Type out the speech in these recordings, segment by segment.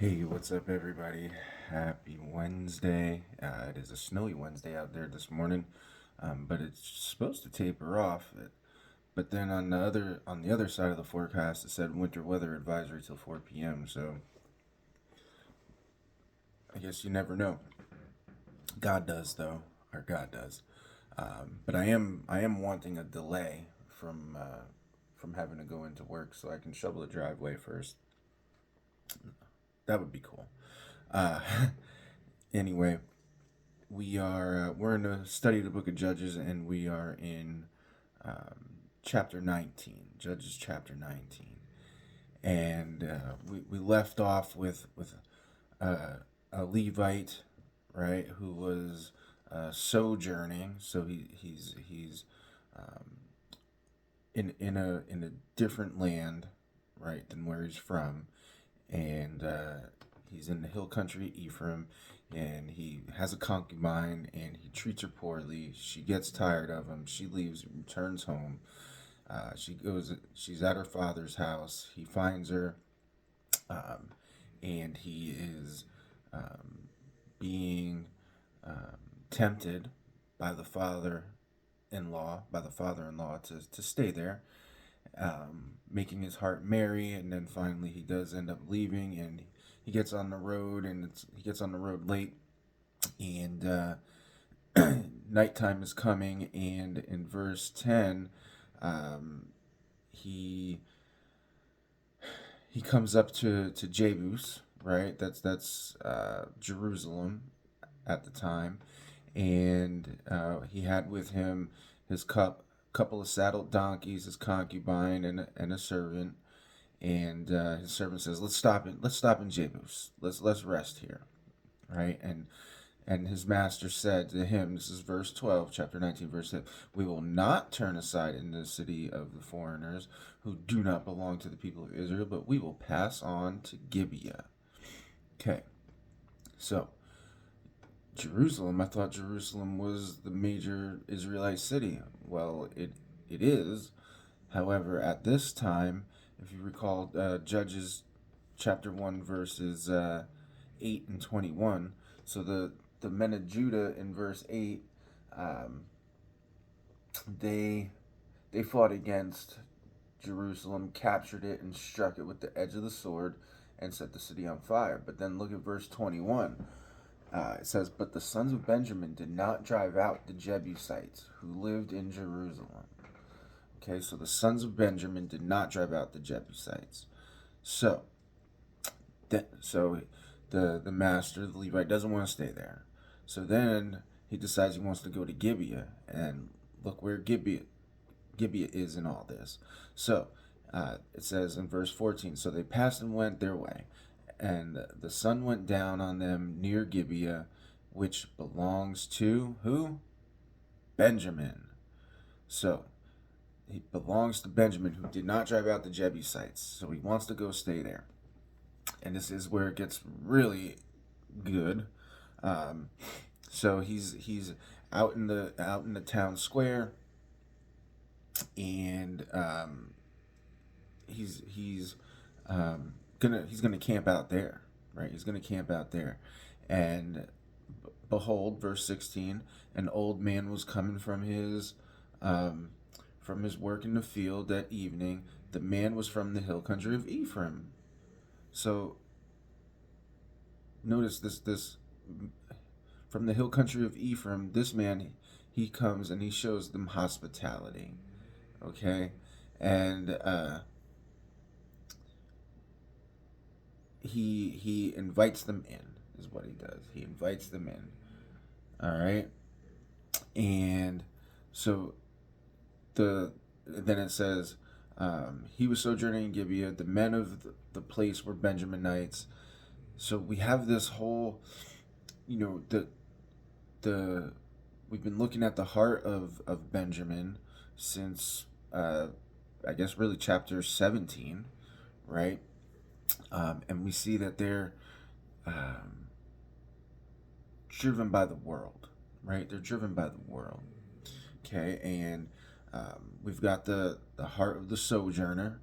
Hey, what's up, everybody? Happy Wednesday. It is a snowy Wednesday out there this morning, but it's supposed to taper off. But then on the other side of the forecast, it said winter weather advisory till 4 p.m. So I guess you never know. God does, though. Or God does. But I am wanting a delay from having to go into work so I can shovel the driveway first. That would be cool. Uh, anyway, we're in a study of the book of Judges, and we are in chapter 19, Judges chapter 19, and we left off with a Levite, right, who was sojourning. So he's in a different land, right, than where he's from, and he's in the hill country Ephraim, and he has a concubine, and he treats her poorly. She gets tired of him. She leaves, returns home. She's at her father's house. He finds her, um, and he is being tempted by the father-in-law to stay there, making his heart merry, and then finally he does end up leaving, and he gets on the road, and he gets on the road late, and nighttime is coming, and in verse 10, um, he he comes up to Jebus, right? That's Jerusalem at the time, and he had with him his couple of saddled donkeys, his concubine, and a servant. And his servant says, "Let's stop in Jebus. Let's rest here." Right? And his master said to him, this is verse 12, chapter 19, verse 10, "We will not turn aside in the city of the foreigners who do not belong to the people of Israel, but we will pass on to Gibeah." Okay, so Jerusalem, I thought Jerusalem was the major Israelite city. Well, it is. However, at this time, if you recall Judges chapter 1, verses 8 and 21, so the men of Judah in verse 8, um, they they fought against Jerusalem, captured it, and struck it with the edge of the sword, and set the city on fire. But then look at verse 21. It says, "But the sons of Benjamin did not drive out the Jebusites who lived in Jerusalem." Okay, so the sons of Benjamin did not drive out the Jebusites. So, the master, the Levite, doesn't want to stay there. So then he decides he wants to go to Gibeah, and look where Gibeah is in all this. So it says in verse 14, "So they passed and went their way, and the sun went down on them near Gibeah, which belongs to who? Benjamin." So he belongs to Benjamin, who did not drive out the Jebusites. So he wants to go stay there. And this is where it gets really good. Um, so he's out in the town square, and he's gonna camp out there, right? He's gonna camp out there, and behold, verse 16, an old man was coming from his work in the field that evening. The man was from the hill country of Ephraim. So notice this from the hill country of Ephraim. This man, he comes and he shows them hospitality. Okay, and he invites them in. Is what he does. He invites them in. All right, and so then it says, he was sojourning in Gibeah. The men of the place were Benjaminites. So we have this whole, the we've been looking at the heart of Benjamin since I guess really chapter 17, right? And we see that they're um, driven by the world, right? They're driven by the world. Okay, and we've got the heart of the sojourner.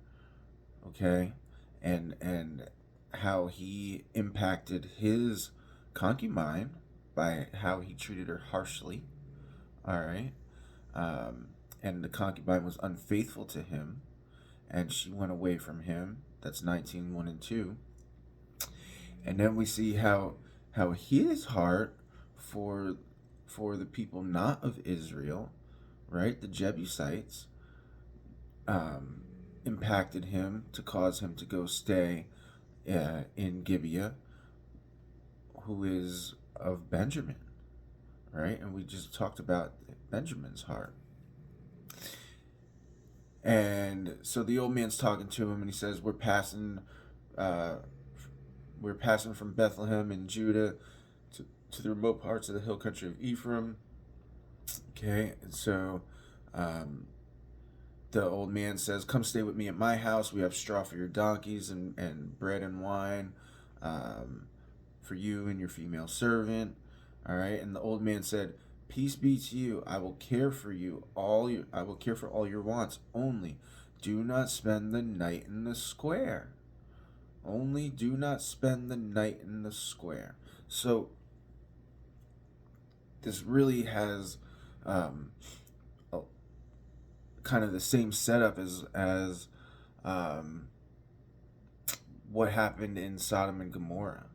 Okay, and how he impacted his concubine by how he treated her harshly. All right. Um, and the concubine was unfaithful to him, and she went away from him. That's 19:1 and 2. And then we see how his heart for for the people not of Israel, right, the Jebusites, um, impacted him to cause him to go stay in Gibeah, who is of Benjamin, right? And we just talked about Benjamin's heart. And so the old man's talking to him, and he says, uh, we're passing from Bethlehem in Judah to the remote parts of the hill country of Ephraim." Okay, and so um, the old man says, "Come stay with me at my house. We have straw for your donkeys and bread and wine um, for you and your female servant." All right, and the old man said, "Peace be to you. I will care for I will care for all your wants. Only do not spend the night in the square. Only do not spend the night in the square." So this really has um, a, kind of the same setup as um, what happened in Sodom and Gomorrah,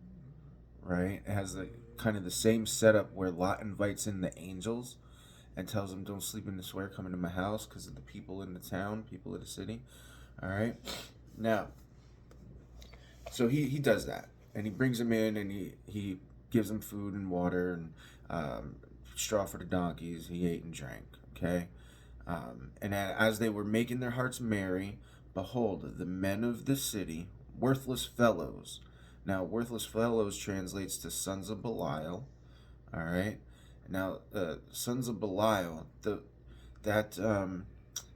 right? It has the kind of the same setup where Lot invites in the angels and tells them, "Don't sleep in the square, come into my house," because of the people in the town, people of the city. All right. Now, so he does that, and he brings them in, and he gives them food and water and um, straw for the donkeys. He ate and drank. Okay. And as they were making their hearts merry, behold, the men of the city, worthless fellows. Now, worthless fellows translates to sons of Belial. All right. Now, sons of Belial, that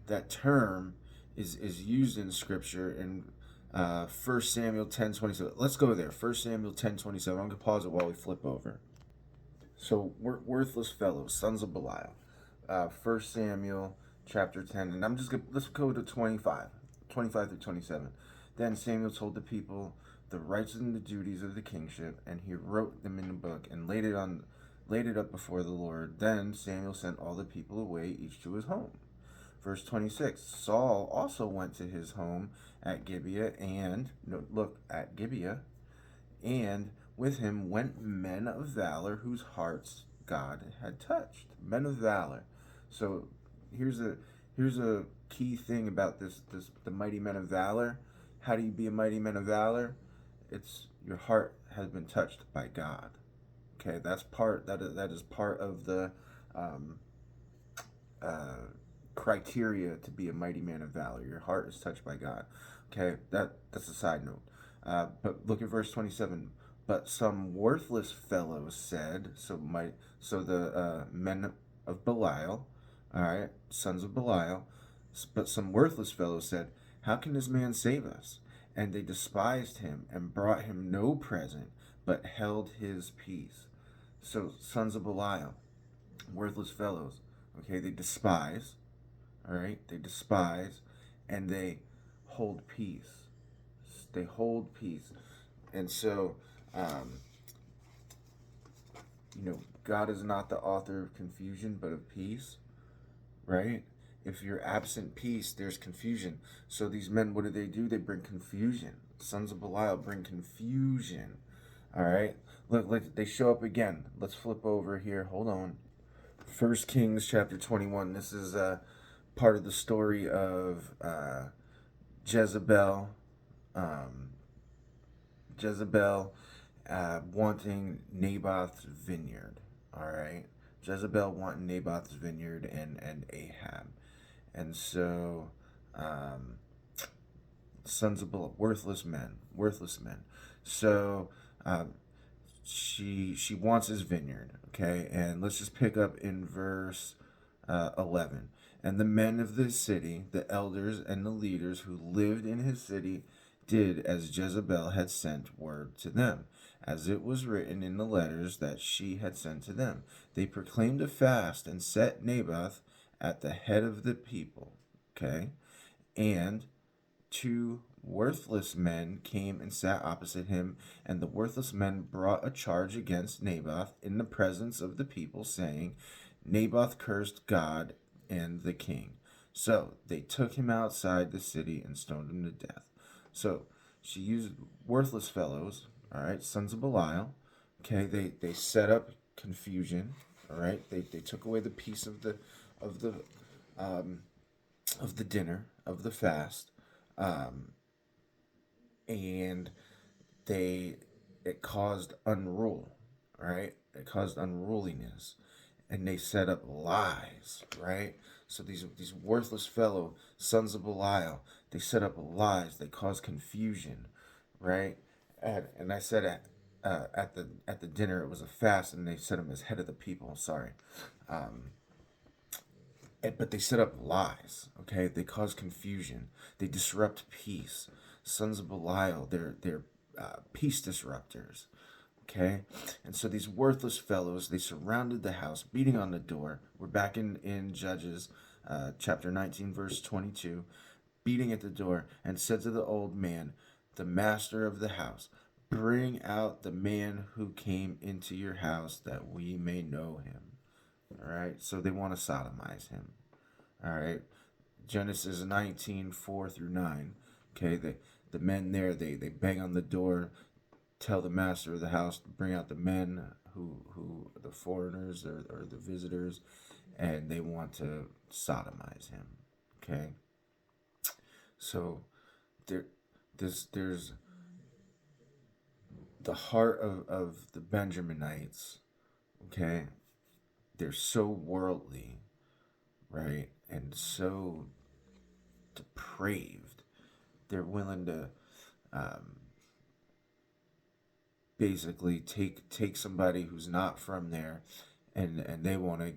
that term is used in Scripture in 1 Samuel 10:27. Let's go there. 1 Samuel 10:27. I'm gonna pause it while we flip over. So, worthless fellows, sons of Belial. 1 Samuel chapter 10, and let's go to 25 through 27. Then Samuel told the people the rights and the duties of the kingship, and he wrote them in a book and laid it up before the Lord. Then Samuel sent all the people away, each to his home. Verse 26, Saul also went to his home at Gibeah, and look at Gibeah, and with him went men of valor whose hearts God had touched. Men of valor. So here's a key thing about the mighty men of valor. How do you be a mighty man of valor? It's your heart has been touched by God. Okay, that is part of the um, uh, criteria to be a mighty man of valor. Your heart is touched by God. Okay, that's a side note. But look at verse 27. But some worthless fellows said, so the men of Belial, all right, sons of Belial, but some worthless fellows said, "How can this man save us?" And they despised him and brought him no present, but held his peace. So sons of Belial, worthless fellows, okay, they despise, all right, they despise, and they hold peace. They hold peace. And so, um, God is not the author of confusion, but of peace, right? If you're absent peace, there's confusion. So these men, what do? They bring confusion. Sons of Belial bring confusion. All right. Look, they show up again. Let's flip over here. Hold on. 1 Kings chapter 21. This is part of the story of Jezebel. Um, Jezebel wanting Naboth's vineyard. All right. Jezebel wanting Naboth's vineyard and Ahab. And so, sons of Belial, worthless men. So, she wants his vineyard. Okay, and let's just pick up in verse 11. And the men of the city, the elders and the leaders who lived in his city, did as Jezebel had sent word to them, as it was written in the letters that she had sent to them. They proclaimed a fast and set Naboth at the head of the people, okay, and to worthless men came and sat opposite him, and the worthless men brought a charge against Naboth in the presence of the people, saying, Naboth cursed God and the king. So they took him outside the city and stoned him to death. So she used worthless fellows, all right, sons of Belial. Okay, they set up confusion. All right, they took away the peace of the um, of the dinner of the fast, um, and they it caused unrule. Right, it caused unruliness, and they set up lies. Right, so these worthless fellow sons of Belial, they set up lies. They caused confusion. Right, and I said at the dinner it was a fast, and they set him as head of the people. Sorry. Um, but they set up lies. Okay, they cause confusion. They disrupt peace. Sons of Belial, they're peace disruptors. Okay, and so these worthless fellows, they surrounded the house, beating on the door. We're back in Judges, chapter 19, verse 22, beating at the door, and said to the old man, the master of the house, bring out the man who came into your house, that we may know him. All right, so they want to sodomize him. All right, Genesis 19:4-9. Okay, the men there, they bang on the door, tell the master of the house to bring out the men who the foreigners or the visitors, and they want to sodomize him. Okay, so there there's the heart of the Benjaminites. Okay, they're so worldly, right, and so depraved. They're willing to um, basically take somebody who's not from there, and they want to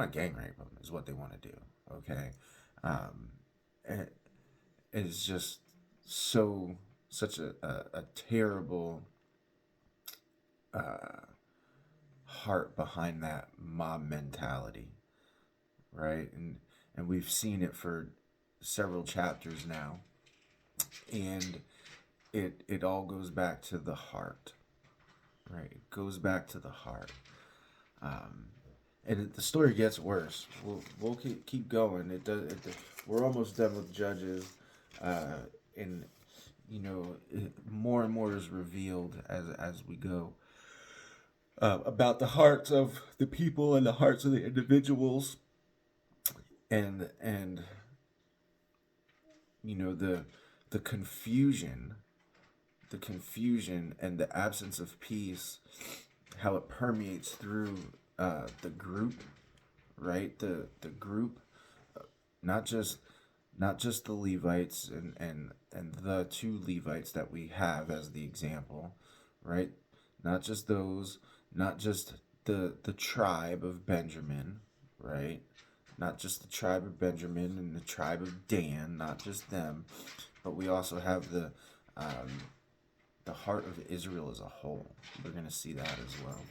gang rape them is what they want to do. Okay, um, and it's just such a terrible uh, heart behind that mob mentality, right? And we've seen it for several chapters now, and it all goes back to the heart, right? It goes back to the heart. Um, and the story gets worse. We'll keep going. It does. We're almost done with Judges, uh, and more and more is revealed as we go about the hearts of the people and the hearts of the individuals, and the confusion, and the absence of peace, how it permeates through the group, right? The group, not just the Levites and the two Levites that we have as the example, right? Not just those, not just the tribe of Benjamin, right? Not just the tribe of Benjamin and the tribe of Dan, not just them, but we also have the heart of Israel as a whole. We're going to see that as well.